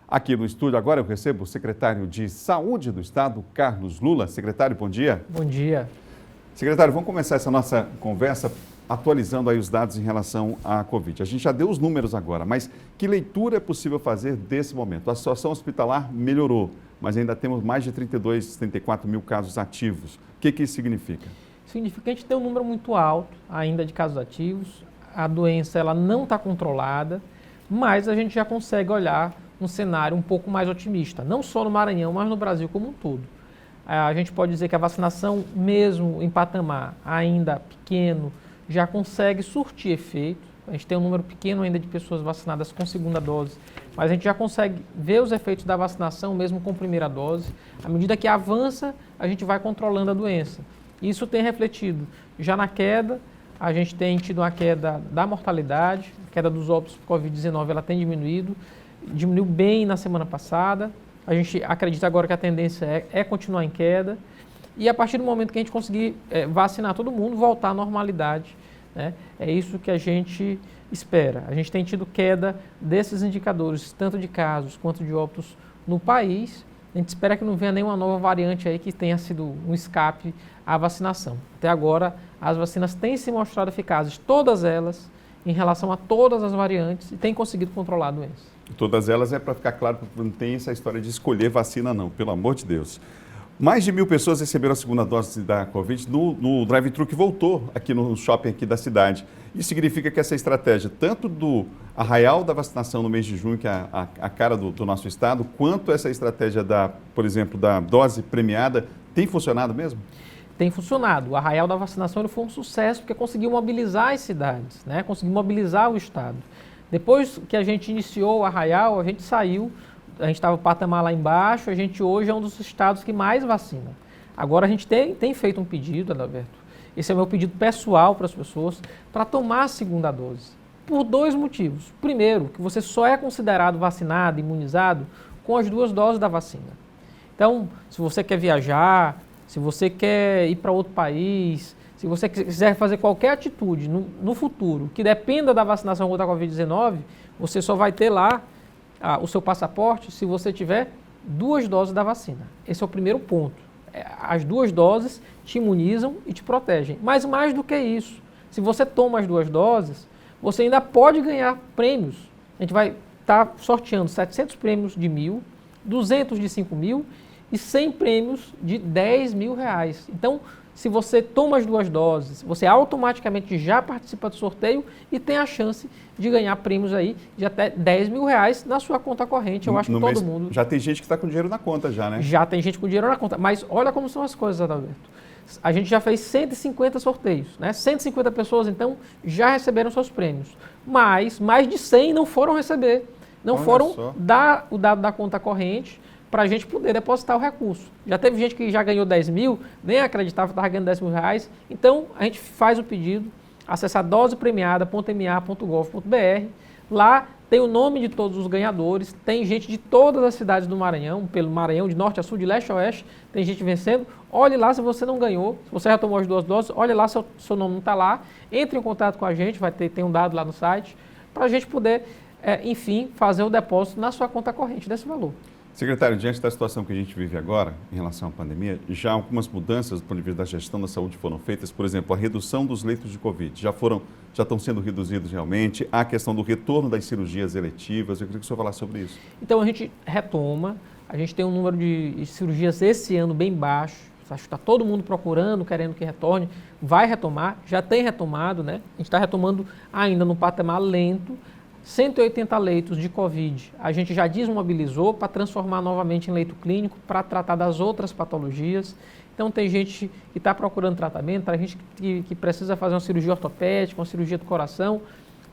Aqui no estúdio agora eu recebo o secretário de Saúde do Estado, Carlos Lula. Secretário, bom dia. Bom dia. Secretário, vamos começar essa nossa conversa atualizando aí os dados em relação à Covid. A gente já deu os números agora, mas que leitura é possível fazer desse momento? A situação hospitalar melhorou, mas ainda temos mais de 34 mil casos ativos. O que isso significa? Significa que a gente tem um número muito alto ainda de casos ativos. A doença ela não está controlada, mas a gente já consegue olhar um cenário um pouco mais otimista, não só no Maranhão, mas no Brasil como um todo. A gente pode dizer que a vacinação, mesmo em patamar ainda pequeno, já consegue surtir efeito. A gente tem um número pequeno ainda de pessoas vacinadas com segunda dose, mas a gente já consegue ver os efeitos da vacinação mesmo com primeira dose. À medida que avança, a gente vai controlando a doença. Isso tem refletido já na queda, a gente tem tido uma queda da mortalidade, a queda dos óbitos por Covid-19 ela tem diminuiu bem na semana passada. A gente acredita agora que a tendência é continuar em queda. E a partir do momento que a gente conseguir vacinar todo mundo, voltar à normalidade, né? É isso que a gente espera. A gente tem tido queda desses indicadores, tanto de casos quanto de óbitos no país. A gente espera que não venha nenhuma nova variante aí que tenha sido um escape à vacinação. Até agora, as vacinas têm se mostrado eficazes, todas elas, em relação a todas as variantes, e têm conseguido controlar a doença. Todas elas é para ficar claro que não tem essa história de escolher vacina não, pelo amor de Deus. Mais de 1.000 pessoas receberam a segunda dose da Covid no drive-thru que voltou aqui no shopping aqui da cidade. Isso significa que essa estratégia, tanto do arraial da vacinação no mês de junho, que é a cara do nosso estado, quanto essa estratégia por exemplo, da dose premiada, tem funcionado mesmo? Tem funcionado. O arraial da vacinação ele foi um sucesso porque conseguiu mobilizar as cidades, né? Conseguiu mobilizar o estado. Depois que a gente iniciou o arraial, a gente saiu, a gente estava o patamar lá embaixo, a gente hoje é um dos estados que mais vacina. Agora a gente tem feito um pedido, Adalberto, esse é o meu pedido pessoal para as pessoas, para tomar a segunda dose, por dois motivos. Primeiro, que você só é considerado vacinado, imunizado, com as 2 doses da vacina. Então, se você quer viajar, se você quer ir para outro país, se você quiser fazer qualquer atitude no futuro que dependa da vacinação contra a Covid-19, você só vai ter lá o seu passaporte se você tiver 2 doses da vacina. Esse é o primeiro ponto. As 2 doses te imunizam e te protegem. Mas mais do que isso, se você toma as 2 doses, você ainda pode ganhar prêmios. A gente vai estar sorteando 700 prêmios de 1.000, 200 de 5.000 e 100 prêmios de 10 mil reais. Então, se você toma as 2 doses, você automaticamente já participa do sorteio e tem a chance de ganhar prêmios aí de até 10 mil reais na sua conta corrente. Eu acho que todo mundo... Já tem gente que está com dinheiro na conta já, né? Já tem gente com dinheiro na conta. Mas olha como são as coisas, Adalberto. A gente já fez 150 sorteios, né? 150 pessoas, então, já receberam seus prêmios. Mas mais de 100 não foram receber. Não foram dar o dado da conta corrente para a gente poder depositar o recurso. Já teve gente que já ganhou 10 mil, nem acreditava que estava ganhando 10 mil reais. Então, a gente faz o pedido, acessa dosepremiada.ma.gov.br. Lá tem o nome de todos os ganhadores, tem gente de todas as cidades do Maranhão, pelo Maranhão, de norte a sul, de leste a oeste, tem gente vencendo. Olhe lá se você não ganhou, se você já tomou as 2 doses, olhe lá se o seu nome não está lá, entre em contato com a gente, tem um dado lá no site, para a gente poder, enfim, fazer o depósito na sua conta corrente desse valor. Secretário, diante da situação que a gente vive agora, em relação à pandemia, já algumas mudanças do ponto de vista da gestão da saúde foram feitas. Por exemplo, a redução dos leitos de Covid já estão sendo reduzidos realmente. A questão do retorno das cirurgias eletivas, eu queria que o senhor falasse sobre isso. Então, a gente retoma, a gente tem um número de cirurgias esse ano bem baixo. Acho que está todo mundo procurando, querendo que retorne. Vai retomar, já tem retomado, né? A gente está retomando ainda no patamar lento. 180 leitos de Covid a gente já desmobilizou para transformar novamente em leito clínico para tratar das outras patologias. Então tem gente que está procurando tratamento, tem gente que precisa fazer uma cirurgia ortopédica, uma cirurgia do coração.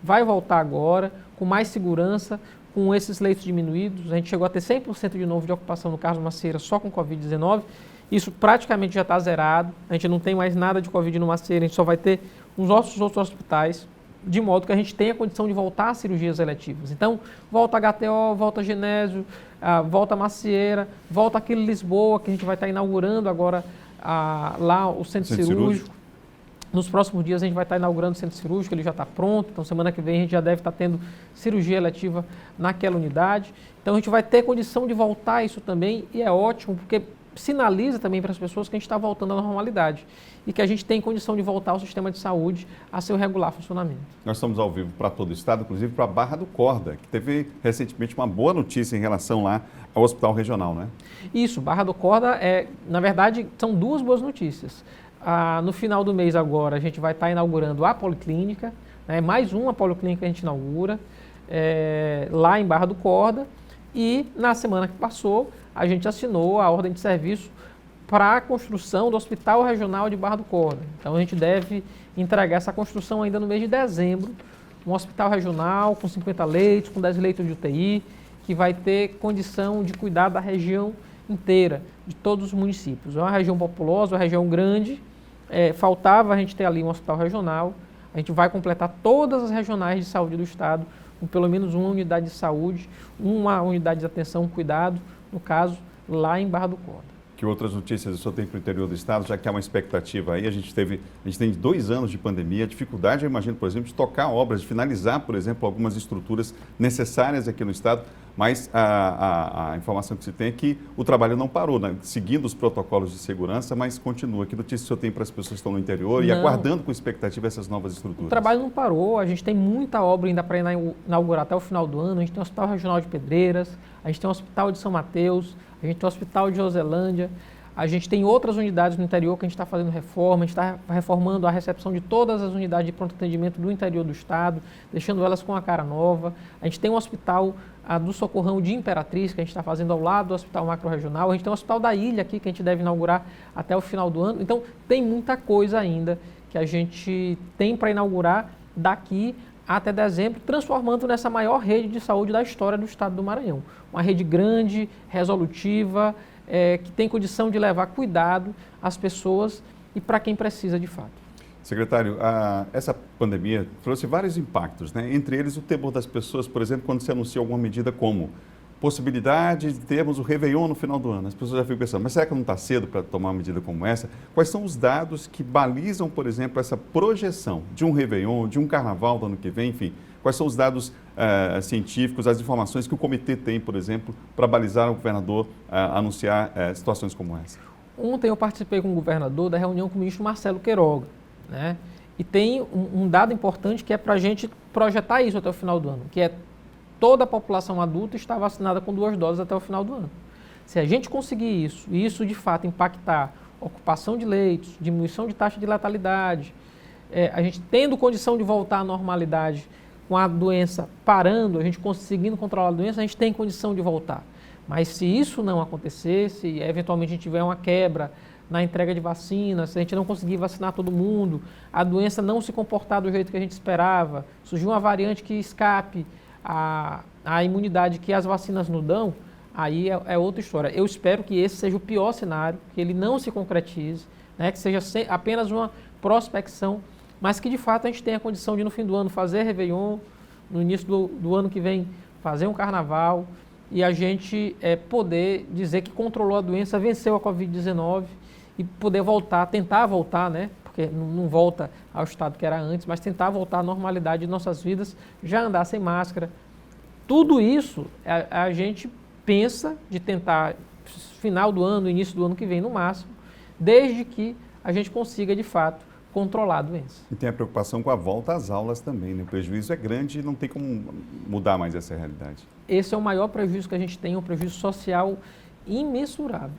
Vai voltar agora com mais segurança, com esses leitos diminuídos. A gente chegou a ter 100% de novo de ocupação no Carlos Macieira só com Covid-19. Isso praticamente já está zerado. A gente não tem mais nada de Covid no Macieira, a gente só vai ter uns outros hospitais, de modo que a gente tenha a condição de voltar às cirurgias eletivas. Então, volta HTO, volta Genésio, volta Macieira, volta aquele Lisboa, que a gente vai estar inaugurando agora lá o centro cirúrgico. Nos próximos dias a gente vai estar inaugurando o centro cirúrgico, ele já está pronto, então semana que vem a gente já deve estar tendo cirurgia eletiva naquela unidade. Então a gente vai ter condição de voltar a isso também e é ótimo porque sinaliza também para as pessoas que a gente está voltando à normalidade e que a gente tem condição de voltar ao sistema de saúde a seu regular funcionamento. Nós estamos ao vivo para todo o estado, inclusive para a Barra do Corda, que teve recentemente uma boa notícia em relação lá ao hospital regional, não é? Isso, Barra do Corda, na verdade, são duas boas notícias. No final do mês agora, a gente vai estar inaugurando a policlínica, né, mais uma policlínica que a gente inaugura, lá em Barra do Corda, e na semana que passou, a gente assinou a ordem de serviço para a construção do Hospital Regional de Barra do Corda. Então a gente deve entregar essa construção ainda no mês de dezembro, um hospital regional com 50 leitos, com 10 leitos de UTI, que vai ter condição de cuidar da região inteira, de todos os municípios. É uma região populosa, uma região grande, faltava a gente ter ali um hospital regional, a gente vai completar todas as regionais de saúde do estado, com pelo menos uma unidade de saúde, uma unidade de atenção, cuidado, no caso, lá em Barra do Corda. Que outras notícias o senhor tem para o interior do estado, já que há uma expectativa aí? A gente tem 2 anos de pandemia, dificuldade, eu imagino, por exemplo, de tocar obras, de finalizar, por exemplo, algumas estruturas necessárias aqui no estado, mas a informação que se tem é que o trabalho não parou, né? Seguindo os protocolos de segurança, mas continua. Que notícia o senhor tem para as pessoas que estão no interior e aguardando com expectativa essas novas estruturas? O trabalho não parou, a gente tem muita obra ainda para inaugurar até o final do ano. A gente tem o Hospital Regional de Pedreiras, a gente tem o Hospital de São Mateus, a gente tem o Hospital de Joselândia, a gente tem outras unidades no interior que a gente está fazendo reforma, a gente está reformando a recepção de todas as unidades de pronto atendimento do interior do estado, deixando elas com a cara nova. A gente tem um hospital do Socorrão de Imperatriz, que a gente está fazendo ao lado do Hospital Macro-Regional. A gente tem o Hospital da Ilha aqui, que a gente deve inaugurar até o final do ano. Então, tem muita coisa ainda que a gente tem para inaugurar daqui até dezembro, transformando nessa maior rede de saúde da história do estado do Maranhão. Uma rede grande, resolutiva, que tem condição de levar cuidado às pessoas e para quem precisa de fato. Secretário, essa pandemia trouxe vários impactos, né? Entre eles o temor das pessoas, por exemplo, quando se anuncia alguma medida como possibilidade de termos o Réveillon no final do ano. As pessoas já ficam pensando, mas será que não está cedo para tomar uma medida como essa? Quais são os dados que balizam, por exemplo, essa projeção de um Réveillon, de um Carnaval do ano que vem, enfim? Quais são os dados científicos, as informações que o comitê tem, por exemplo, para balizar o governador a anunciar situações como essa? Ontem eu participei com o governador da reunião com o ministro Marcelo Queiroga, né? E tem um dado importante que é para a gente projetar isso até o final do ano, que é toda a população adulta está vacinada com 2 doses até o final do ano. Se a gente conseguir isso, e isso de fato impactar ocupação de leitos, diminuição de taxa de letalidade, a gente tendo condição de voltar à normalidade com a doença parando, a gente conseguindo controlar a doença, a gente tem condição de voltar. Mas se isso não acontecer, se eventualmente a gente tiver uma quebra na entrega de vacinas, se a gente não conseguir vacinar todo mundo, a doença não se comportar do jeito que a gente esperava, surgir uma variante que escape a imunidade que as vacinas nos dão, aí é outra história. Eu espero que esse seja o pior cenário, que ele não se concretize, né, que seja apenas uma prospecção, mas que de fato a gente tenha a condição de no fim do ano fazer Réveillon, no início do ano que vem fazer um Carnaval e a gente poder dizer que controlou a doença, venceu a Covid-19 e poder voltar, tentar voltar, né? Porque não volta ao estado que era antes, mas tentar voltar à normalidade de nossas vidas, já andar sem máscara. Tudo isso a gente pensa de tentar, final do ano, início do ano que vem no máximo, desde que a gente consiga de fato controlar a doença. E tem a preocupação com a volta às aulas também, né? O prejuízo é grande e não tem como mudar mais essa realidade. Esse é o maior prejuízo que a gente tem, um prejuízo social imensurável.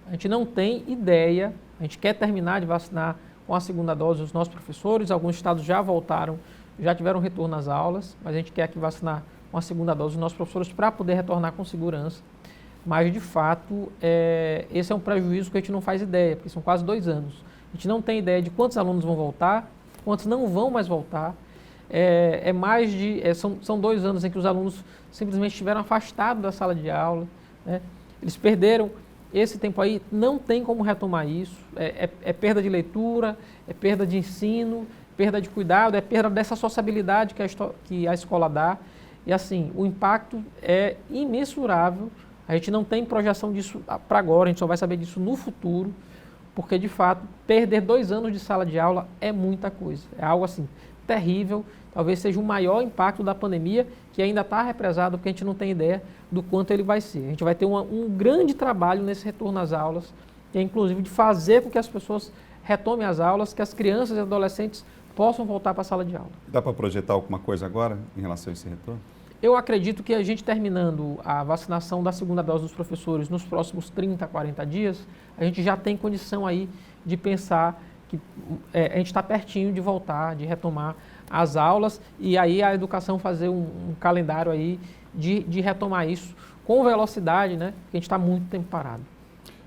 A gente não tem ideia, a gente quer terminar de vacinar com a segunda dose os nossos professores, alguns estados já voltaram, já tiveram retorno às aulas, mas a gente quer aqui vacinar com a segunda dose os nossos professores para poder retornar com segurança. Mas, de fato, esse é um prejuízo que a gente não faz ideia, porque são quase 2 anos. A gente não tem ideia de quantos alunos vão voltar, quantos não vão mais voltar. São 2 anos em que os alunos simplesmente estiveram afastados da sala de aula, né? Eles perderam esse tempo aí, não tem como retomar isso. É perda de leitura, é perda de ensino, perda de cuidado, é perda dessa sociabilidade que a escola dá. E assim, o impacto é imensurável. A gente não tem projeção disso para agora, a gente só vai saber disso no futuro. porque de fato perder 2 anos de sala de aula é muita coisa, é algo assim terrível, talvez seja o maior impacto da pandemia, que ainda está represado, porque a gente não tem ideia do quanto ele vai ser. A gente vai ter um grande trabalho nesse retorno às aulas, que é inclusive de fazer com que as pessoas retomem as aulas, que as crianças e adolescentes possam voltar para a sala de aula. Dá para projetar alguma coisa agora em relação a esse retorno? Eu acredito que a gente terminando a vacinação da segunda dose dos professores nos próximos 30, 40 dias, a gente já tem condição aí de pensar que a gente está pertinho de voltar, de retomar as aulas e aí a educação fazer um calendário aí de retomar isso com velocidade, né? Porque a gente está muito tempo parado.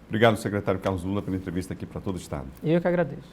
Obrigado, secretário Carlos Lula, pela entrevista aqui para todo o Estado. Eu que agradeço.